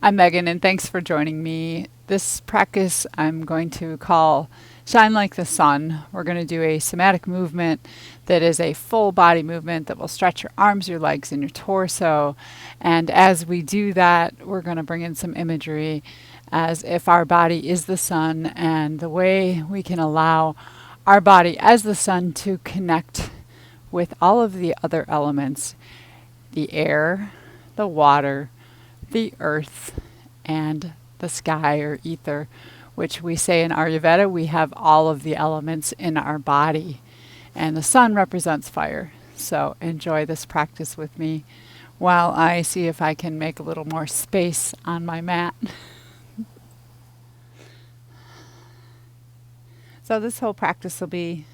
I'm Megan, and thanks for joining me. This practice I'm going to call Shine Like the Sun. We're going to do a somatic movement that is a full body movement that will stretch your arms, your legs, and your torso. And as we do that, we're going to bring in some imagery as if our body is the sun and the way we can allow our body as the sun to connect with all of the other elements, the air, the water, the earth, and the sky or ether, which we say in Ayurveda we have all of the elements in our body. And the sun represents fire. So enjoy this practice with me while I see if I can make a little more space on my mat. So this whole practice will be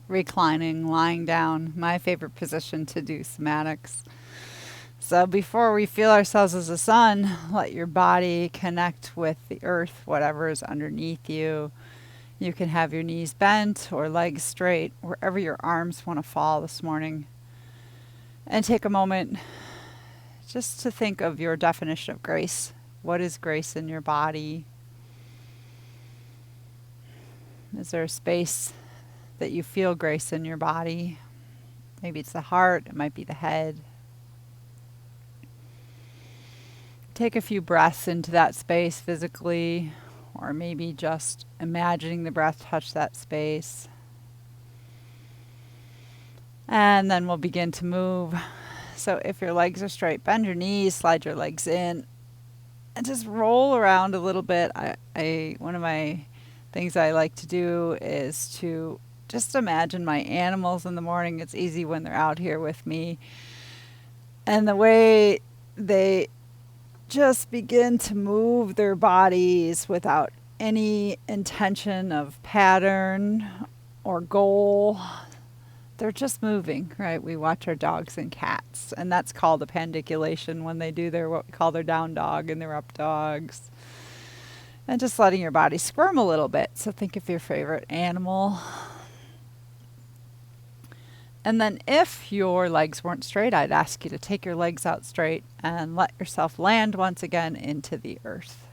reclining, lying down, my favorite position to do somatics. So before we feel ourselves as the sun, let your body connect with the earth, whatever is underneath you. You can have your knees bent or legs straight, wherever your arms want to fall this morning. And take a moment just to think of your definition of grace. What is grace in your body? Is there a space that you feel grace in your body? Maybe it's the heart, it might be the head. Take a few breaths into that space physically, or maybe just imagining the breath touch that space. And then we'll begin to move. So if your legs are straight, bend your knees, slide your legs in, and just roll around a little bit. One of my things I like to do is to just imagine my animals in the morning. It's easy when they're out here with me. And the way they just begin to move their bodies without any intention of pattern or goal. They're just moving, right? We watch our dogs and cats, and that's called a pandiculation when they do their what we call their down dog and their up dogs. And just letting your body squirm a little bit. So think of your favorite animal. And then if your legs weren't straight, I'd ask you to take your legs out straight and let yourself land once again into the earth.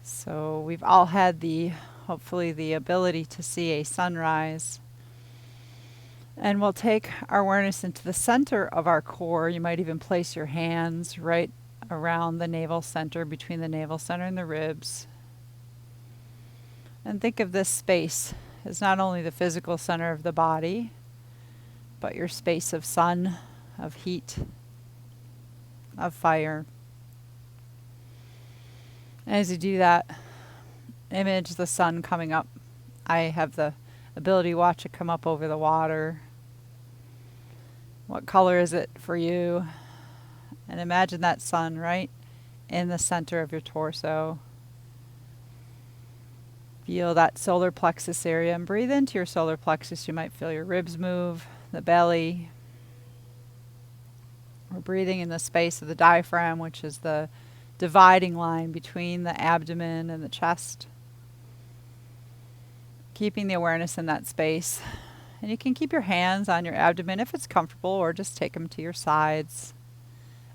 So we've all had hopefully the ability to see a sunrise. And we'll take our awareness into the center of our core. You might even place your hands right around the navel center, between the navel center and the ribs. And think of this space as not only the physical center of the body, but your space of sun, of heat, of fire. As you do that, image the sun coming up. I have the ability to watch it come up over the water. What color is it for you? And imagine that sun right in the center of your torso. Feel that solar plexus area and breathe into your solar plexus. You might feel your ribs move, the belly. We're breathing in the space of the diaphragm, which is the dividing line between the abdomen and the chest. Keeping the awareness in that space. And you can keep your hands on your abdomen if it's comfortable, or just take them to your sides.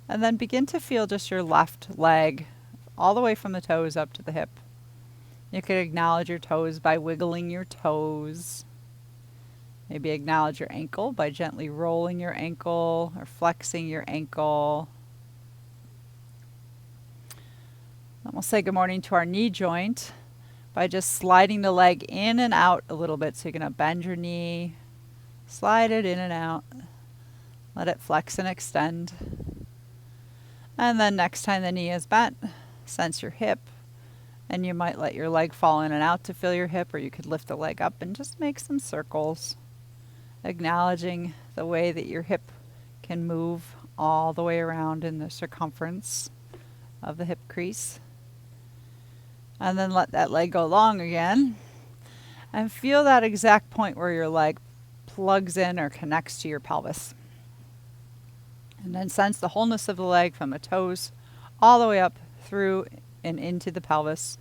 And then begin to feel just your left leg all the way from the toes up to the hip. You can acknowledge your toes by wiggling your toes. Maybe acknowledge your ankle by gently rolling your ankle or flexing your ankle. Then we'll say good morning to our knee joint by just sliding the leg in and out a little bit. So you're going to bend your knee, slide it in and out, let it flex and extend. And then next time the knee is bent, sense your hip. And you might let your leg fall in and out to feel your hip, or you could lift the leg up and just make some circles, acknowledging the way that your hip can move all the way around in the circumference of the hip crease. And then let that leg go long again. And feel that exact point where your leg plugs in or connects to your pelvis. And then sense the wholeness of the leg from the toes all the way up through and into the pelvis.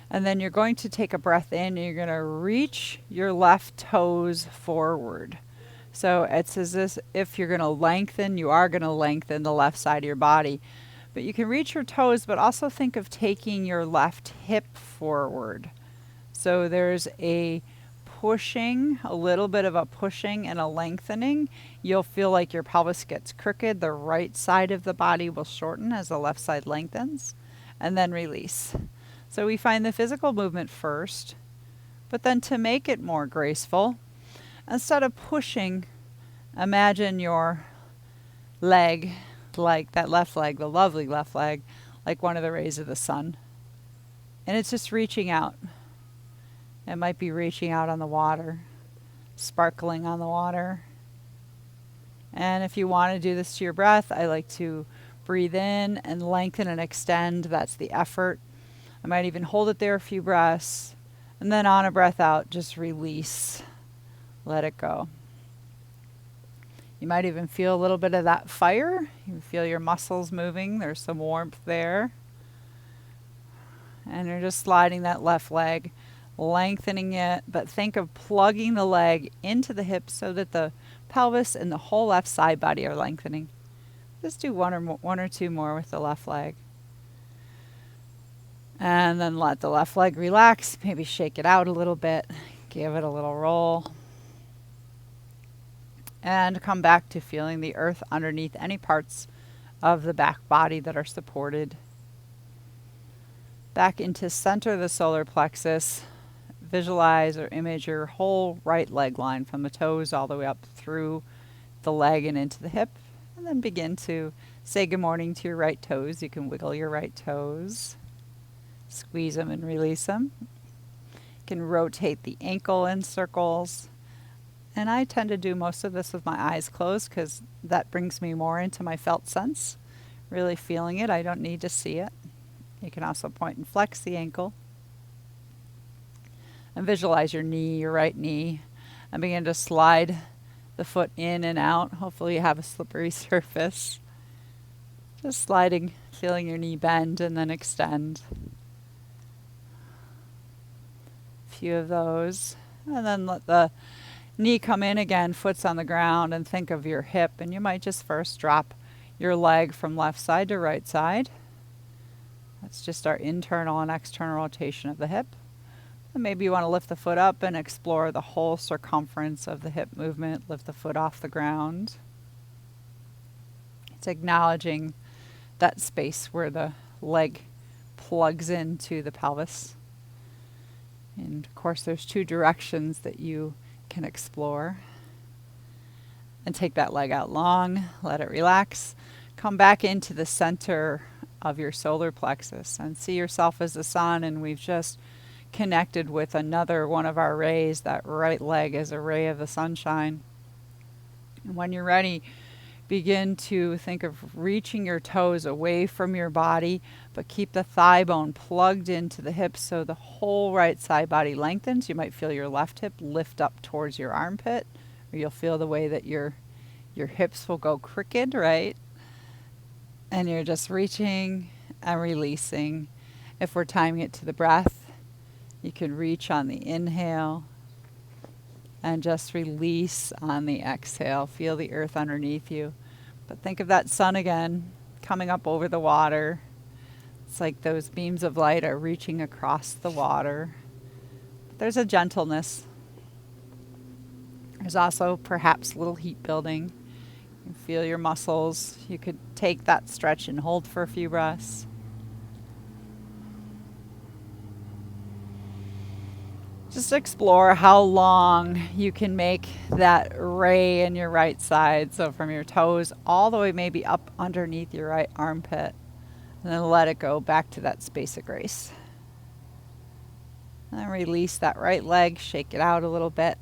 And then you're going to take a breath in and you're going to reach your left toes forward. So it's as if you're going to lengthen, you are going to lengthen the left side of your body. But you can reach your toes, but also think of taking your left hip forward. So there's a pushing, a little bit of a pushing and a lengthening. You'll feel like your pelvis gets crooked. The right side of the body will shorten as the left side lengthens, and then release. So we find the physical movement first, but then to make it more graceful, instead of pushing, imagine your leg, like that left leg, the lovely left leg, like one of the rays of the sun. And it's just reaching out. It might be reaching out on the water, sparkling on the water. And if you want to do this to your breath, I like to breathe in and lengthen and extend. That's the effort. I might even hold it there a few breaths. And then on a breath out, just release. Let it go. You might even feel a little bit of that fire. You feel your muscles moving. There's some warmth there. And you're just sliding that left leg, lengthening it, but think of plugging the leg into the hips so that the pelvis and the whole left side body are lengthening. Just do one or two more with the left leg. And then let the left leg relax, maybe shake it out a little bit, give it a little roll. And come back to feeling the earth underneath any parts of the back body that are supported. Back into center of the solar plexus. Visualize or image your whole right leg line from the toes all the way up through the leg and into the hip. And then begin to say good morning to your right toes. You can wiggle your right toes. Squeeze them and release them. You can rotate the ankle in circles. And I tend to do most of this with my eyes closed because that brings me more into my felt sense. Really feeling it. I don't need to see it. You can also point and flex the ankle. And visualize your knee, your right knee. And begin to slide the foot in and out. Hopefully you have a slippery surface. Just sliding, feeling your knee bend and then extend. A few of those. And then let the knee come in again, foot's on the ground, and think of your hip. And you might just first drop your leg from left side to right side. That's just our internal and external rotation of the hip. And maybe you want to lift the foot up and explore the whole circumference of the hip movement. Lift the foot off the ground. It's acknowledging that space where the leg plugs into the pelvis. And of course, there's two directions that you can explore. And take that leg out long, let it relax. Come back into the center of your solar plexus and see yourself as the sun. And we've just connected with another one of our rays. That right leg is a ray of the sunshine. And when you're ready, begin to think of reaching your toes away from your body, but keep the thigh bone plugged into the hips so the whole right side body lengthens. You might feel your left hip lift up towards your armpit, or you'll feel the way that your hips will go crooked, right? And you're just reaching and releasing. If we're timing it to the breath, you can reach on the inhale and just release on the exhale. Feel the earth underneath you. But think of that sun again, coming up over the water. It's like those beams of light are reaching across the water. There's a gentleness. There's also perhaps a little heat building. You feel your muscles. You could take that stretch and hold for a few breaths. Just explore how long you can make that ray in your right side. So from your toes all the way maybe up underneath your right armpit. And then let it go back to that space of grace. And then release that right leg. Shake it out a little bit.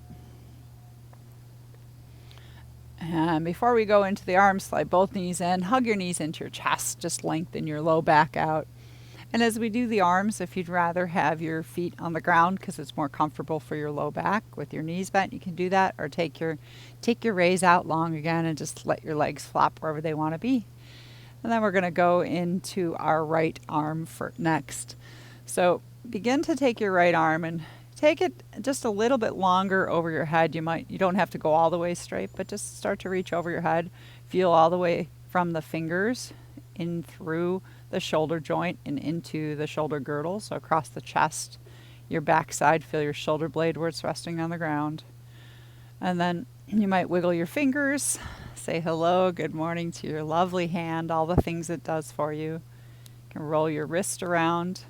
And before we go into the arms, slide both knees in. Hug your knees into your chest. Just lengthen your low back out. And as we do the arms, if you'd rather have your feet on the ground because it's more comfortable for your low back with your knees bent, you can do that. Or take your raise out long again and just let your legs flop wherever they want to be. And then we're going to go into our right arm for next. So begin to take your right arm and take it just a little bit longer over your head. You don't have to go all the way straight, but just start to reach over your head. Feel all the way from the fingers in through the shoulder joint and into the shoulder girdle, so across the chest, your backside. Feel your shoulder blade where it's resting on the ground. And then you might wiggle your fingers, say hello, good morning to your lovely hand, all the things it does for you. You can roll your wrist around.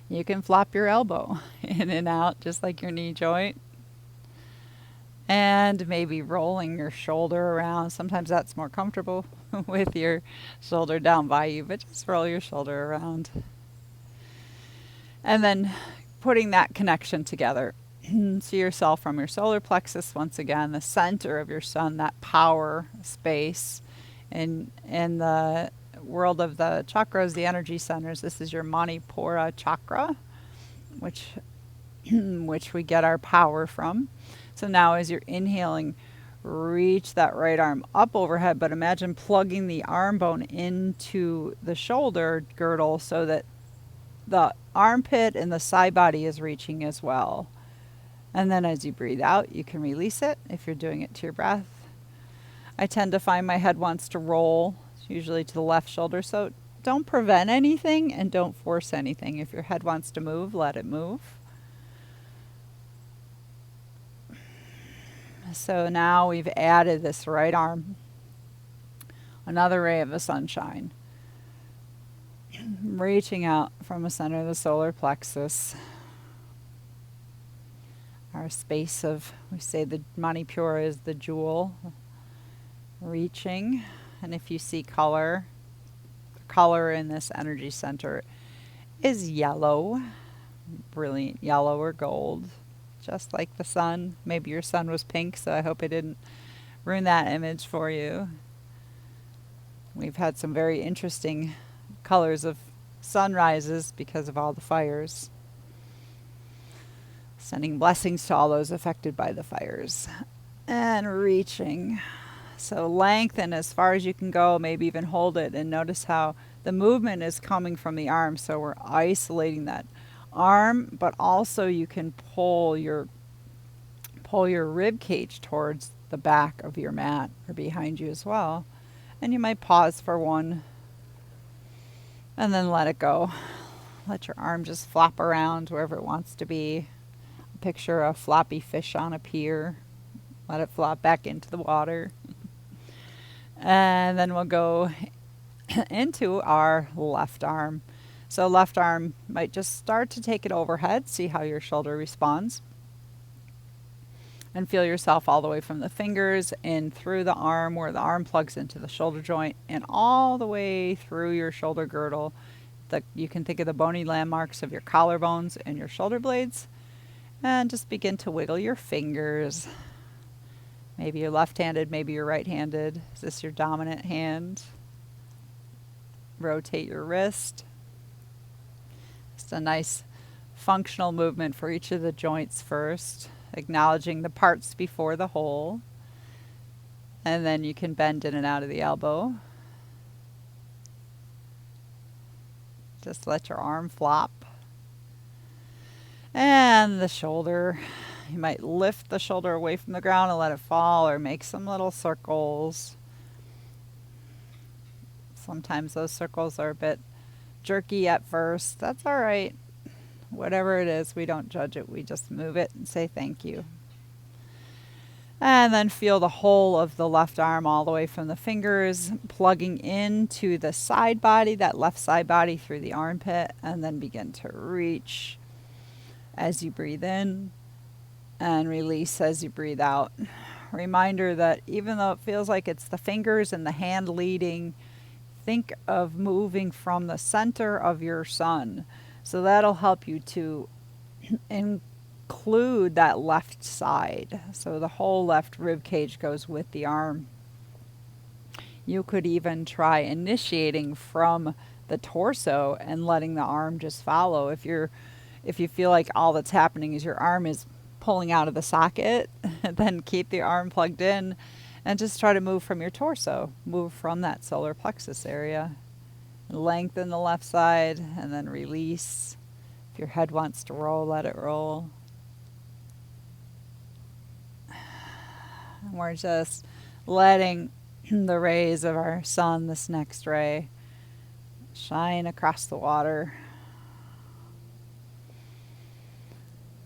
You can flop your elbow in and out, just like your knee joint. And maybe rolling your shoulder around. Sometimes that's more comfortable with your shoulder down by you, but just roll your shoulder around. And then putting that connection together. See yourself from your solar plexus, once again, the center of your sun, that power space. In the world of the chakras, the energy centers, this is your Manipura Chakra, which we get our power from. So now as you're inhaling, reach that right arm up overhead, but imagine plugging the arm bone into the shoulder girdle so that the armpit and the side body is reaching as well. And then as you breathe out, you can release it if you're doing it to your breath. I tend to find my head wants to roll, usually to the left shoulder, so don't prevent anything and don't force anything. If your head wants to move, let it move. So now we've added this right arm, another ray of the sunshine, reaching out from the center of the solar plexus. Our space of, we say the Manipura is the jewel, reaching. And if you see color, the color in this energy center is yellow, brilliant yellow or gold, just like the sun. Maybe your sun was pink, so I hope it didn't ruin that image for you. We've had some very interesting colors of sunrises because of all the fires. Sending blessings to all those affected by the fires. And reaching. So lengthen as far as you can go, maybe even hold it, and notice how the movement is coming from the arm. So we're isolating that arm, but also you can pull your rib cage towards the back of your mat or behind you as well. And you might pause for one and then let it go. Let your arm just flop around wherever it wants to be. Picture a floppy fish on a pier. Let it flop back into the water. And then we'll go into our left arm. So left arm might just start to take it overhead. See how your shoulder responds. And feel yourself all the way from the fingers in through the arm, where the arm plugs into the shoulder joint, and all the way through your shoulder girdle. You can think of the bony landmarks of your collarbones and your shoulder blades. And just begin to wiggle your fingers. Maybe you're left-handed, maybe you're right-handed. Is this your dominant hand? Rotate your wrist. Just a nice functional movement for each of the joints first, acknowledging the parts before the whole. And then you can bend in and out of the elbow. Just let your arm flop. And the shoulder, you might lift the shoulder away from the ground and let it fall, or make some little circles. Sometimes those circles are a bit jerky at first. That's all right. Whatever it is, we don't judge it. We just move it and say thank you. And then feel the whole of the left arm all the way from the fingers, plugging into the side body, that left side body through the armpit, and then begin to reach as you breathe in and release as you breathe out. Reminder that even though it feels like it's the fingers and the hand leading, think of moving from the center of your sun. So that'll help you to include that left side. So the whole left rib cage goes with the arm. You could even try initiating from the torso and letting the arm just follow. If you feel like all that's happening is your arm is pulling out of the socket, then keep the arm plugged in and just try to move from your torso. Move from that solar plexus area. Lengthen the left side and then release. If your head wants to roll, let it roll. And we're just letting the rays of our sun, this next ray, shine across the water.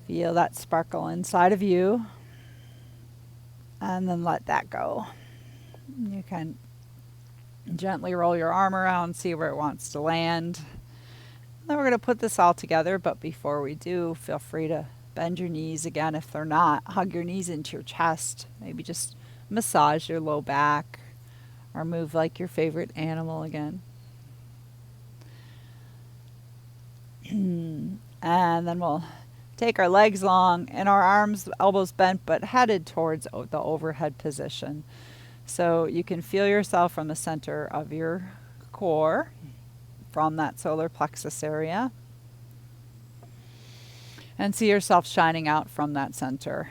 Feel that sparkle inside of you, and then let that go. You can gently roll your arm around, see where it wants to land. Then we're going to put this all together, but before we do, feel free to bend your knees again. If they're not, hug your knees into your chest. Maybe just massage your low back or move like your favorite animal again. And then we'll take our legs long and our arms, elbows bent, but headed towards the overhead position. So you can feel yourself from the center of your core, from that solar plexus area, and see yourself shining out from that center.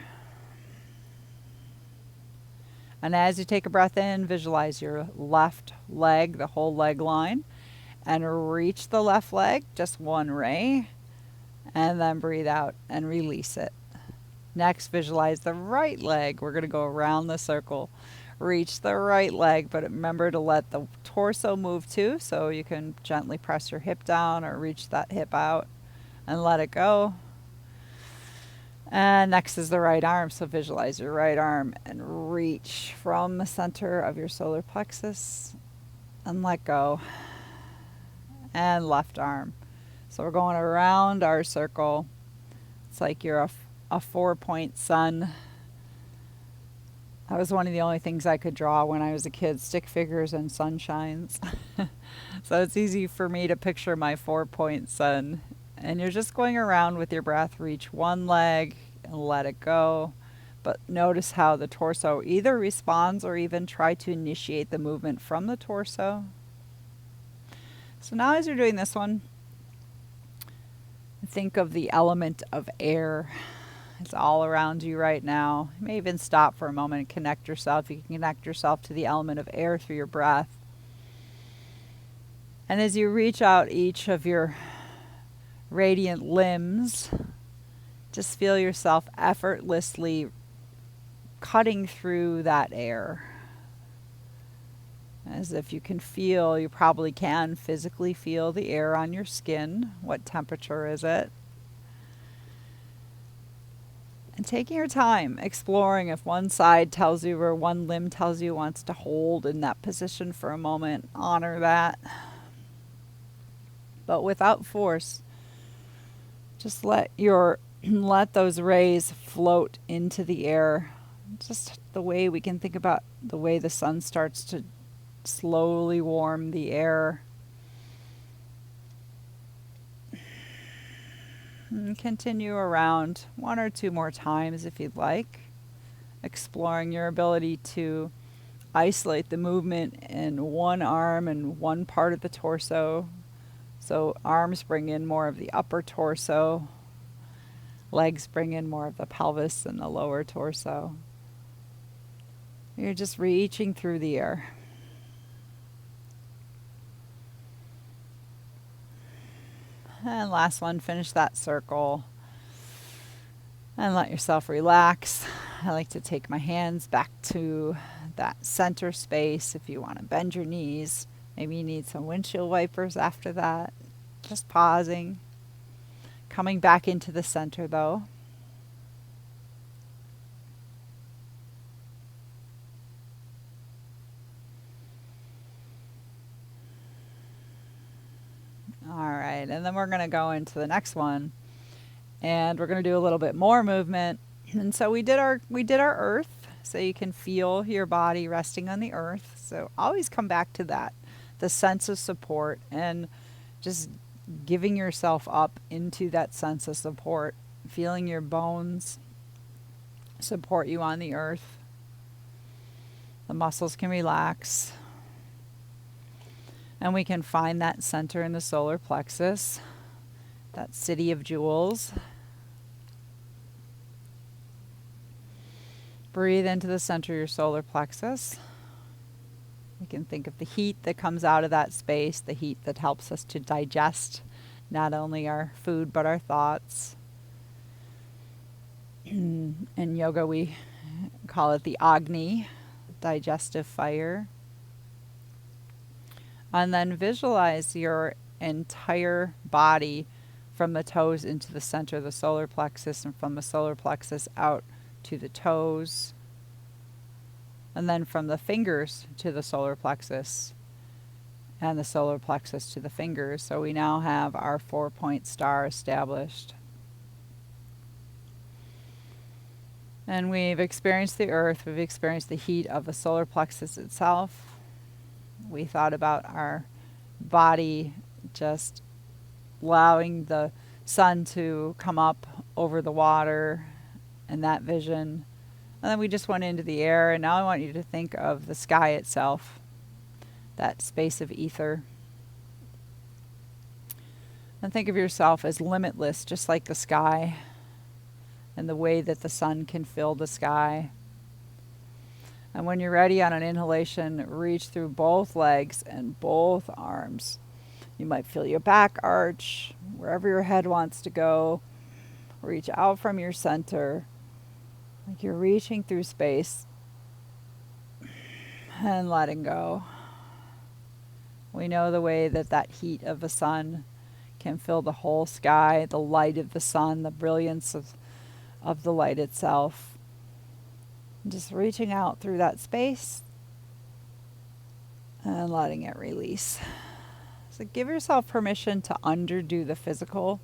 And as you take a breath in, visualize your left leg, the whole leg line, and reach the left leg, just one ray, and then breathe out and release it. Next, visualize the right leg. We're going to go around the circle. Reach the right leg, but remember to let the torso move too, so you can gently press your hip down or reach that hip out and let it go. And next is the right arm, so visualize your right arm and reach from the center of your solar plexus and let go. And left arm. So we're going around our circle. It's like you're a 4-point sun. That was one of the only things I could draw when I was a kid, stick figures and sunshines. So it's easy for me to picture my 4-point sun. And you're just going around with your breath. Reach one leg and let it go. But notice how the torso either responds or even try to initiate the movement from the torso. So now as you're doing this one, think of the element of air. It's all around you right now. You may even stop for a moment and connect yourself. You can connect yourself to the element of air through your breath. And as you reach out each of your radiant limbs, just feel yourself effortlessly cutting through that air. As if you can feel, you probably can physically feel the air on your skin. What temperature is it? And taking your time, exploring if one side tells you or one limb tells you wants to hold in that position for a moment, honor that. But without force, just let those rays float into the air. Just the way we can think about the way the sun starts to slowly warm the air. And continue around 1 or 2 more times if you'd like, exploring your ability to isolate the movement in one arm and one part of the torso. So arms bring in more of the upper torso, legs bring in more of the pelvis and the lower torso. You're just reaching through the air. And last one, finish that circle and let yourself relax. I like to take my hands back to that center space. If you want to bend your knees, maybe you need some windshield wipers after that. Just pausing, coming back into the center though. All right, and then we're going to go into the next one, and we're going to do a little bit more movement. And so we did our earth, so you can feel your body resting on the earth. So always come back to that, the sense of support, and just giving yourself up into that sense of support, feeling your bones support you on the earth. The muscles can relax. And we can find that center in the solar plexus, that city of jewels. Breathe into the center of your solar plexus. We can think of the heat that comes out of that space, the heat that helps us to digest not only our food but our thoughts. In yoga we call it the Agni, digestive fire. And then visualize your entire body from the toes into the center of the solar plexus, and from the solar plexus out to the toes, and then from the fingers to the solar plexus, and the solar plexus to the fingers. So we now have our 4-point star established. And we've experienced the earth, we've experienced the heat of the solar plexus itself. We thought about our body just allowing the sun to come up over the water and that vision. And then we just went into the air, and now I want you to think of the sky itself, that space of ether. And think of yourself as limitless, just like the sky, and the way that the sun can fill the sky. And when you're ready on an inhalation, reach through both legs and both arms. You might feel your back arch, wherever your head wants to go. Reach out from your center, like you're reaching through space, and letting go. We know the way that that heat of the sun can fill the whole sky, the light of the sun, the brilliance of the light itself. Just reaching out through that space and letting it release. So give yourself permission to underdo the physical.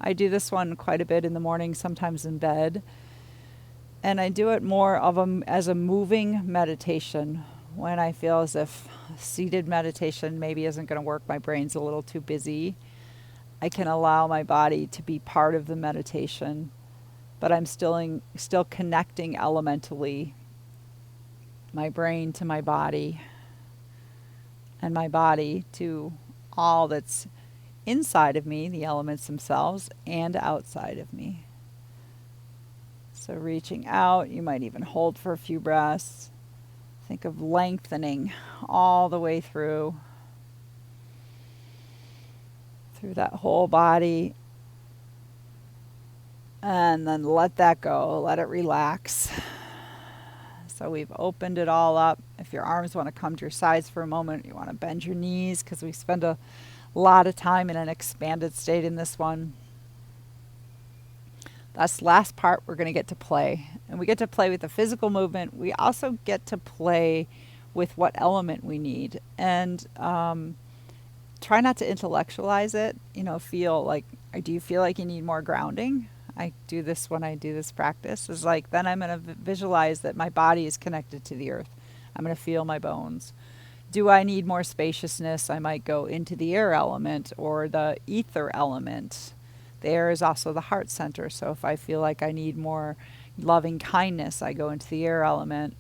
I do this one quite a bit in the morning, sometimes in bed. And I do it more as a moving meditation when I feel as if seated meditation maybe isn't going to work. My brain's a little too busy. I can allow my body to be part of the meditation, but I'm still connecting elementally my brain to my body, and my body to all that's inside of me, the elements themselves, and outside of me. So reaching out, you might even hold for a few breaths. Think of lengthening all the way through that whole body. And then let that go, let it relax. So we've opened it all up. If your arms want to come to your sides for a moment, you want to bend your knees, because we spend a lot of time in an expanded state in this one. That's the last part. We're going to get to play. And we get to play with the physical movement. We also get to play with what element we need. And try not to intellectualize it. Feel like, do you feel like you need more grounding? I do this when I do this practice. It's like, then I'm going to visualize that my body is connected to the earth. I'm going to feel my bones. Do I need more spaciousness? I might go into the air element or the ether element. The air is also the heart center. So if I feel like I need more loving kindness, I go into the air element.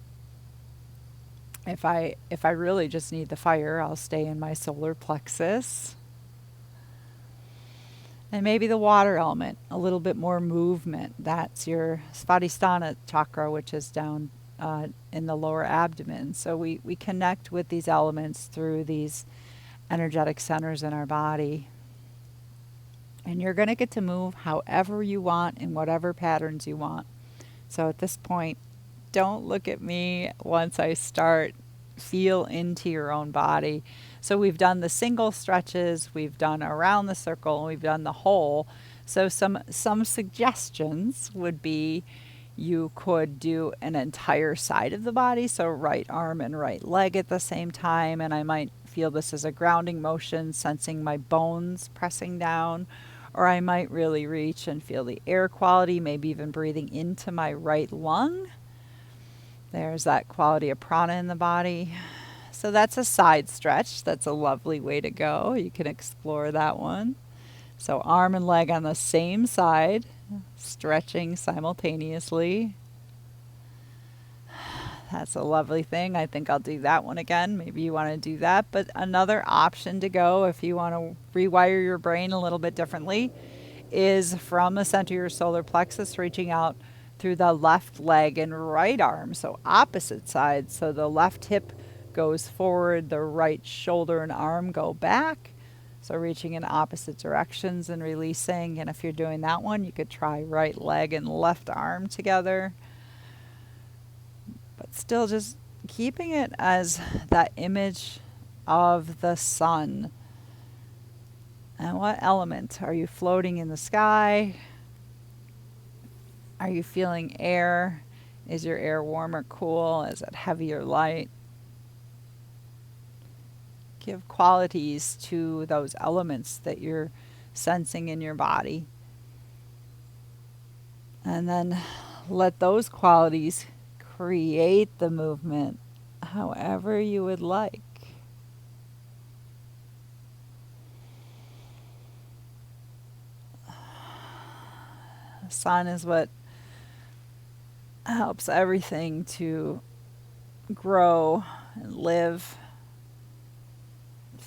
If I really just need the fire, I'll stay in my solar plexus. And maybe the water element, a little bit more movement. That's your Svadhisthana chakra, which is down in the lower abdomen. So we connect with these elements through these energetic centers in our body. And you're going to get to move however you want, in whatever patterns you want. So at this point, don't look at me once I start. Feel into your own body. So we've done the single stretches, we've done around the circle, and we've done the whole. So some suggestions would be, you could do an entire side of the body, so right arm and right leg at the same time, and I might feel this as a grounding motion, sensing my bones pressing down. Or I might really reach and feel the air quality, maybe even breathing into my right lung. There's that quality of prana in the body. So that's a side stretch. That's a lovely way to go. You can explore that one. So arm and leg on the same side, stretching simultaneously. That's a lovely thing. I think I'll do that one again. Maybe you want to do that. But another option to go, if you want to rewire your brain a little bit differently, is from the center of your solar plexus, reaching out through the left leg and right arm, so opposite sides. So the left hip goes forward, the right shoulder and arm go back. So reaching in opposite directions and releasing. And if you're doing that one, you could try right leg and left arm together. But still just keeping it as that image of the sun. And what element? Are you floating in the sky? Are you feeling air? Is your air warm or cool? Is it heavy or light? Give qualities to those elements that you're sensing in your body. And then let those qualities create the movement however you would like. The sun is what helps everything to grow and live.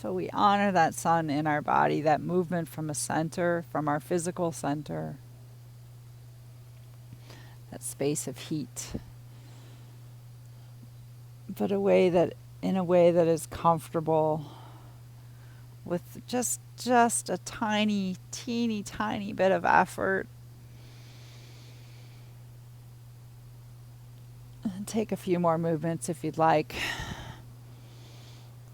So we honor that sun in our body, that movement from a center, from our physical center, that space of heat, but in a way that is comfortable, with just a tiny, teeny, tiny bit of effort. And take a few more movements if you'd like.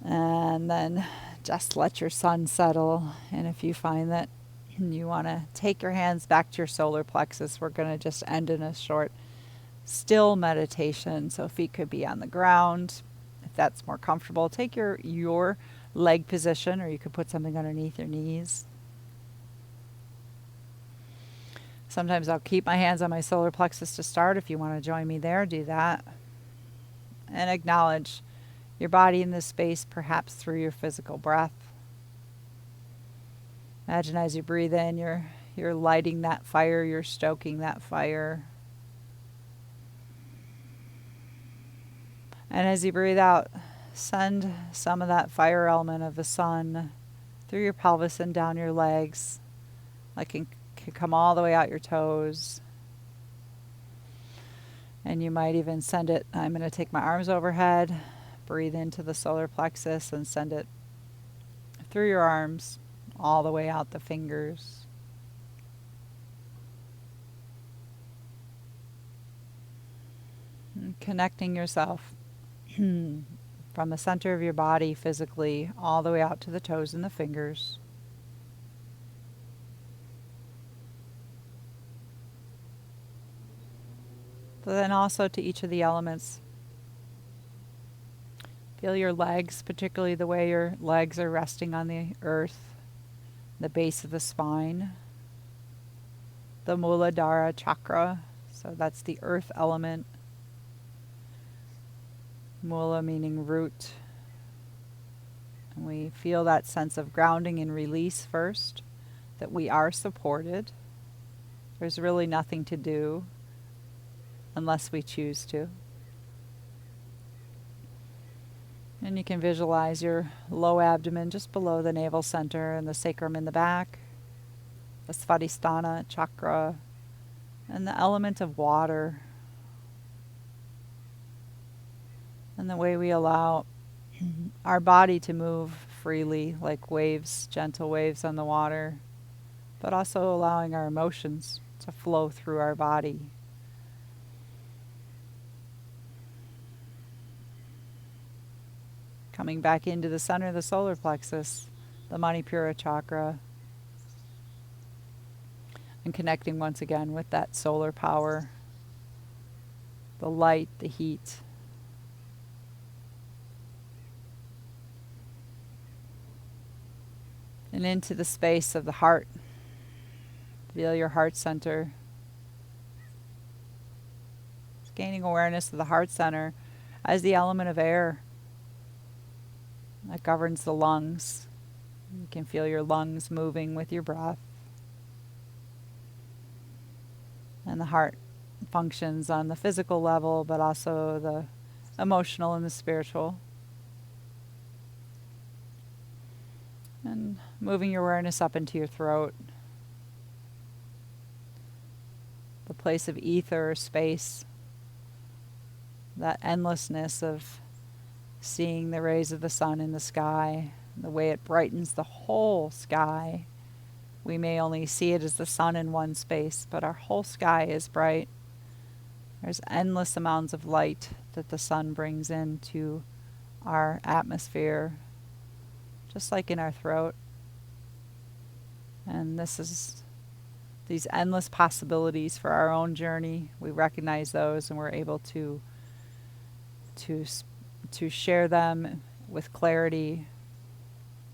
And then just let your sun settle. And if you find that you want to take your hands back to your solar plexus, we're going to just end in a short still meditation. So feet could be on the ground. If that's more comfortable, take your leg position, or you could put something underneath your knees. Sometimes I'll keep my hands on my solar plexus to start. If you want to join me there, do that. And acknowledge your body in this space, perhaps through your physical breath. Imagine as you breathe in, you're lighting that fire, you're stoking that fire. And as you breathe out, send some of that fire element of the sun through your pelvis and down your legs. Like it can come all the way out your toes. And you might even send it, I'm going to take my arms overhead, breathe into the solar plexus and send it through your arms, all the way out the fingers. And connecting yourself from the center of your body physically all the way out to the toes and the fingers. But then also to each of the elements. Feel your legs, particularly the way your legs are resting on the earth, the base of the spine, the Manipura Chakra, so that's the earth element. Mula meaning root. And we feel that sense of grounding and release first, that we are supported. There's really nothing to do unless we choose to. And you can visualize your low abdomen just below the navel center and the sacrum in the back, the Svadhisthana chakra, and the element of water. And the way we allow our body to move freely, like waves, gentle waves on the water, but also allowing our emotions to flow through our body. Coming back into the center of the solar plexus, the Manipura Chakra, and connecting once again with that solar power, the light, the heat. And into the space of the heart. Feel your heart center. Just gaining awareness of the heart center as the element of air that governs the lungs. You can feel your lungs moving with your breath. And the heart functions on the physical level, but also the emotional and the spiritual. And moving your awareness up into your throat, the place of ether or space, that endlessness of seeing the rays of the sun in the sky, the way it brightens the whole sky. We may only see it as the sun in one space, but our whole sky is bright. There's endless amounts of light that the sun brings into our atmosphere, just like in our throat. And this is these endless possibilities for our own journey. We recognize those, and we're able to to share them with clarity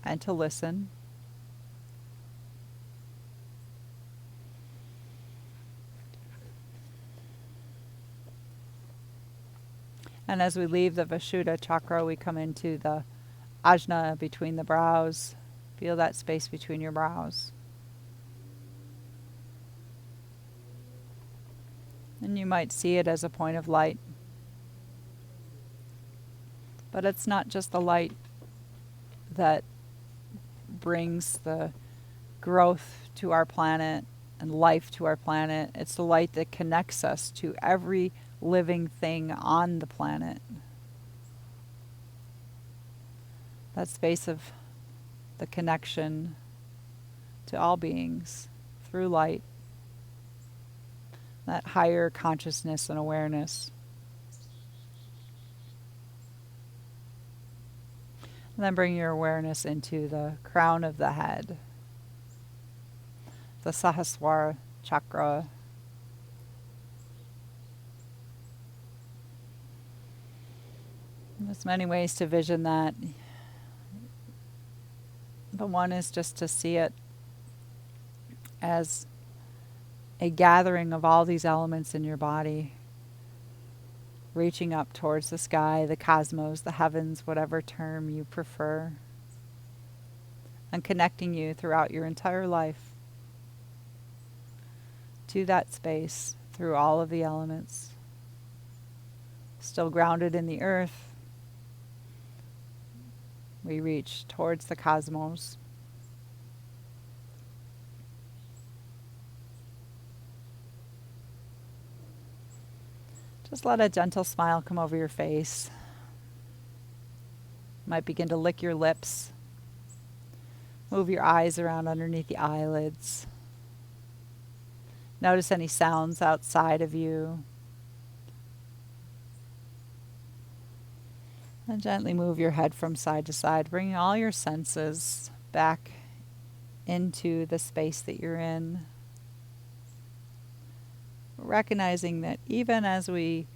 and to listen. And as we leave the Vishuddha chakra, we come into the ajna between the brows. Feel that space between your brows. And you might see it as a point of light. But it's not just the light that brings the growth to our planet and life to our planet. It's the light that connects us to every living thing on the planet. That space of the connection to all beings through light, that higher consciousness and awareness. And then bring your awareness into the crown of the head, the Sahasrara chakra. There's many ways to vision that. But one is just to see it as a gathering of all these elements in your body, reaching up towards the sky, the cosmos, the heavens, whatever term you prefer, and connecting you throughout your entire life to that space through all of the elements. Still grounded in the earth, we reach towards the cosmos. Just let a gentle smile come over your face. Might begin to lick your lips. Move your eyes around underneath the eyelids. Notice any sounds outside of you. And gently move your head from side to side, bringing all your senses back into the space that you're in. Recognizing that even as we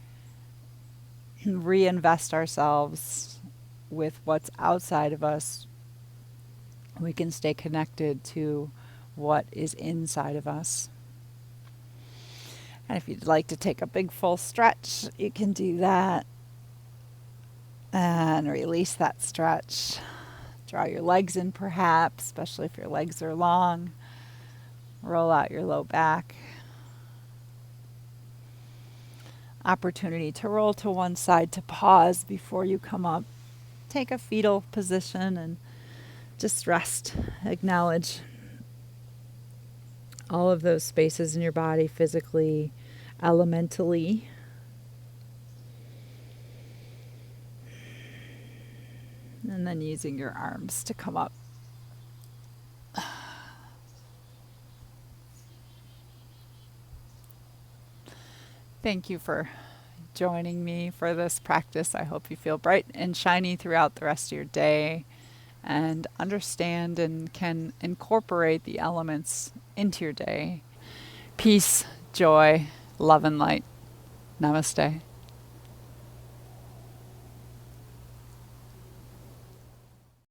reinvest ourselves with what's outside of us, we can stay connected to what is inside of us. And if you'd like to take a big full stretch, you can do that. And release that stretch. Draw your legs in perhaps, especially if your legs are long. Roll out your low back. Opportunity to roll to one side to pause before you come up. Take a fetal position and just rest. Acknowledge all of those spaces in your body, physically, elementally. And then using your arms to come up. Thank you for joining me for this practice. I hope you feel bright and shiny throughout the rest of your day and understand and can incorporate the elements into your day. Peace, joy, love, and light. Namaste.